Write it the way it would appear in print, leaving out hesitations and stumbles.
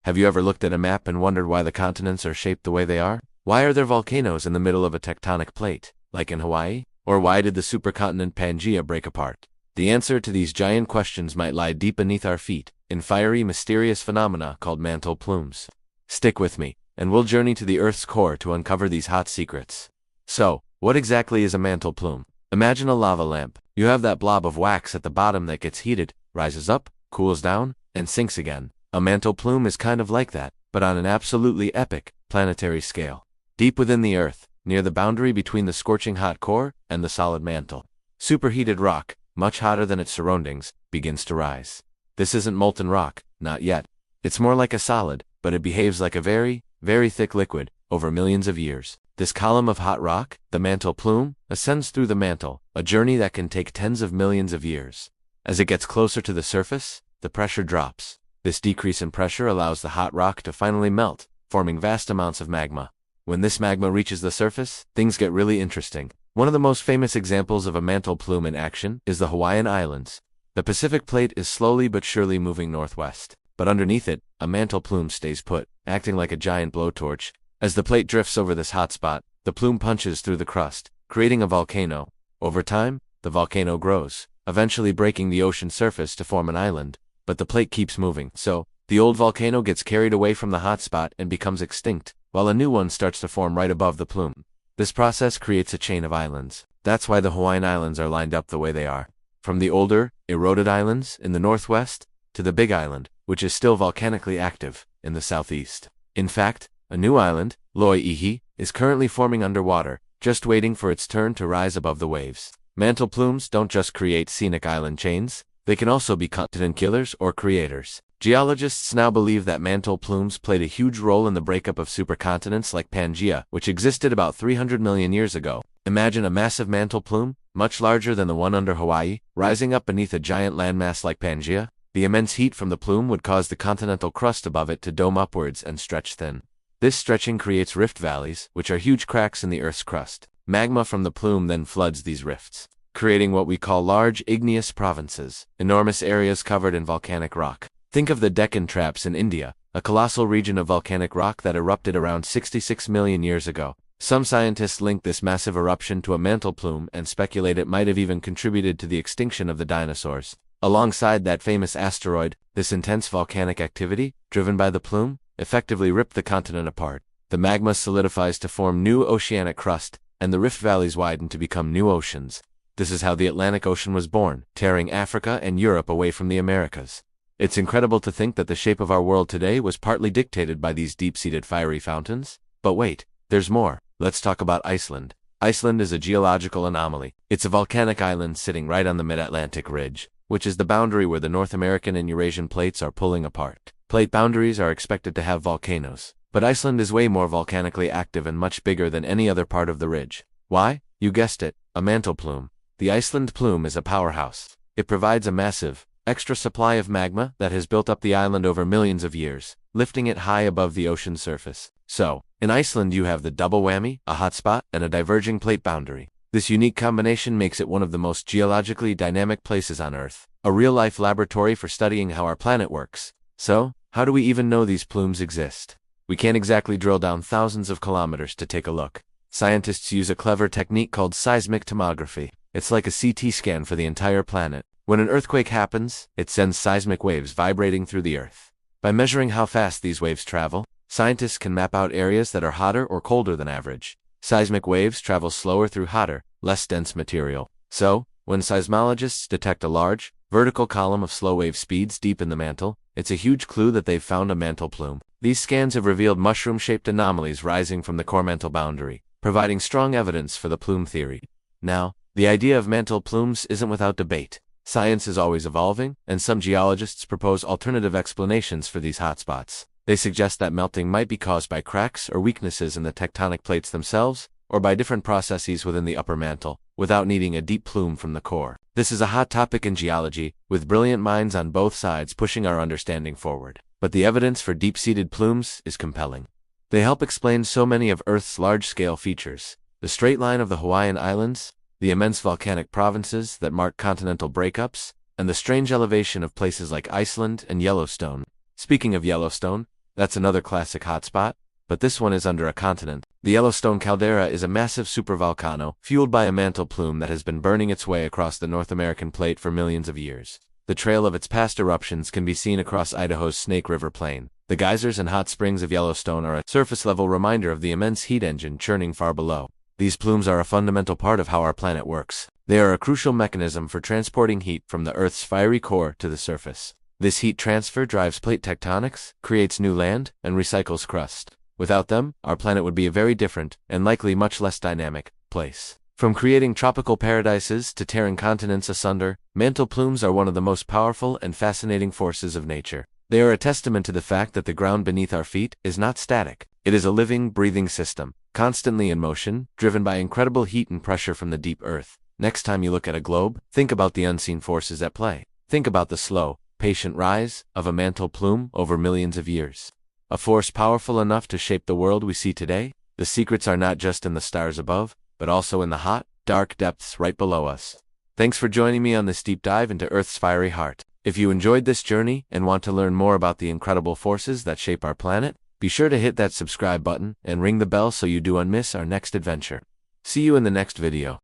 Have you ever looked at a map and wondered why the continents are shaped the way they are? Why are there volcanoes in the middle of a tectonic plate, like in Hawaii? Or why did the supercontinent Pangaea break apart? The answer to these giant questions might lie deep beneath our feet, in fiery, mysterious phenomena called mantle plumes. Stick with me, and we'll journey to the Earth's core to uncover these hot secrets. So, what exactly is a mantle plume? Imagine a lava lamp. You have that blob of wax at the bottom that gets heated, rises up, cools down, and sinks again. A mantle plume is kind of like that, but on an absolutely epic, planetary scale. Deep within the Earth, near the boundary between the scorching hot core and the solid mantle, superheated rock, much hotter than its surroundings, begins to rise. This isn't molten rock, not yet. It's more like a solid, but it behaves like a very, very thick liquid, over millions of years. This column of hot rock, the mantle plume, ascends through the mantle, a journey that can take tens of millions of years. As it gets closer to the surface, the pressure drops. This decrease in pressure allows the hot rock to finally melt, forming vast amounts of magma. When this magma reaches the surface, things get really interesting. One of the most famous examples of a mantle plume in action is the Hawaiian Islands. The Pacific Plate is slowly but surely moving northwest, but underneath it, a mantle plume stays put, acting like a giant blowtorch. As the plate drifts over this hot spot, the plume punches through the crust, creating a volcano. Over time, the volcano grows, eventually breaking the ocean surface to form an island. But the plate keeps moving, so the old volcano gets carried away from the hot spot and becomes extinct, while a new one starts to form right above the plume. This process creates a chain of islands. That's why the Hawaiian Islands are lined up the way they are. From the older, eroded islands in the northwest, to the Big Island, which is still volcanically active, in the southeast. In fact, a new island, Loi'ihi, is currently forming underwater, just waiting for its turn to rise above the waves. Mantle plumes don't just create scenic island chains, they can also be continent killers or creators. Geologists now believe that mantle plumes played a huge role in the breakup of supercontinents like Pangaea, which existed about 300 million years ago. Imagine a massive mantle plume, much larger than the one under Hawaii, rising up beneath a giant landmass like Pangaea. The immense heat from the plume would cause the continental crust above it to dome upwards and stretch thin. This stretching creates rift valleys, which are huge cracks in the Earth's crust. Magma from the plume then floods these rifts, creating what we call large igneous provinces, enormous areas covered in volcanic rock. Think of the Deccan Traps in India, a colossal region of volcanic rock that erupted around 66 million years ago. Some scientists link this massive eruption to a mantle plume and speculate it might have even contributed to the extinction of the dinosaurs. Alongside that famous asteroid, this intense volcanic activity, driven by the plume, effectively ripped the continent apart. The magma solidifies to form new oceanic crust, and the rift valleys widen to become new oceans. This is how the Atlantic Ocean was born, tearing Africa and Europe away from the Americas. It's incredible to think that the shape of our world today was partly dictated by these deep-seated fiery fountains. But wait, there's more. Let's talk about Iceland. Iceland is a geological anomaly. It's a volcanic island sitting right on the mid-Atlantic ridge, which is the boundary where the North American and Eurasian plates are pulling apart. Plate boundaries are expected to have volcanoes, but Iceland is way more volcanically active and much bigger than any other part of the ridge. Why? You guessed it, a mantle plume. The Iceland plume is a powerhouse. It provides a massive, extra supply of magma that has built up the island over millions of years, lifting it high above the ocean surface. So, in Iceland you have the double whammy, a hotspot, and a diverging plate boundary. This unique combination makes it one of the most geologically dynamic places on Earth, a real-life laboratory for studying how our planet works. So, how do we even know these plumes exist? We can't exactly drill down thousands of kilometers to take a look. Scientists use a clever technique called seismic tomography. It's like a CT scan for the entire planet. When an earthquake happens, it sends seismic waves vibrating through the Earth. By measuring how fast these waves travel, scientists can map out areas that are hotter or colder than average. Seismic waves travel slower through hotter, less dense material. So, when seismologists detect a large, vertical column of slow wave speeds deep in the mantle, it's a huge clue that they've found a mantle plume. These scans have revealed mushroom-shaped anomalies rising from the core mantle boundary, providing strong evidence for the plume theory. Now, the idea of mantle plumes isn't without debate. Science is always evolving, and some geologists propose alternative explanations for these hotspots. They suggest that melting might be caused by cracks or weaknesses in the tectonic plates themselves, or by different processes within the upper mantle, without needing a deep plume from the core. This is a hot topic in geology, with brilliant minds on both sides pushing our understanding forward. But the evidence for deep-seated plumes is compelling. They help explain so many of Earth's large-scale features: the straight line of the Hawaiian Islands, the immense volcanic provinces that mark continental breakups, and the strange elevation of places like Iceland and Yellowstone. Speaking of Yellowstone, That's another classic hotspot, but this one is under a continent. The Yellowstone caldera is a massive supervolcano fueled by a mantle plume that has been burning its way across the North American plate for millions of years. The trail of its past eruptions can be seen across Idaho's Snake River Plain. The geysers and hot springs of Yellowstone are a surface-level reminder of the immense heat engine churning far below. These plumes are a fundamental part of how our planet works. They are a crucial mechanism for transporting heat from the Earth's fiery core to the surface. This heat transfer drives plate tectonics, creates new land, and recycles crust. Without them, our planet would be a very different, and likely much less dynamic, place. From creating tropical paradises to tearing continents asunder, mantle plumes are one of the most powerful and fascinating forces of nature. They are a testament to the fact that the ground beneath our feet is not static. It is a living, breathing system, constantly in motion, driven by incredible heat and pressure from the deep earth. Next time you look at a globe, think about the unseen forces at play. Think about the slow, patient rise of a mantle plume over millions of years. A force powerful enough to shape the world we see today. The secrets are not just in the stars above, but also in the hot, dark depths right below us. Thanks for joining me on this deep dive into Earth's fiery heart. If you enjoyed this journey and want to learn more about the incredible forces that shape our planet, be sure to hit that subscribe button and ring the bell so you don't miss our next adventure. See you in the next video.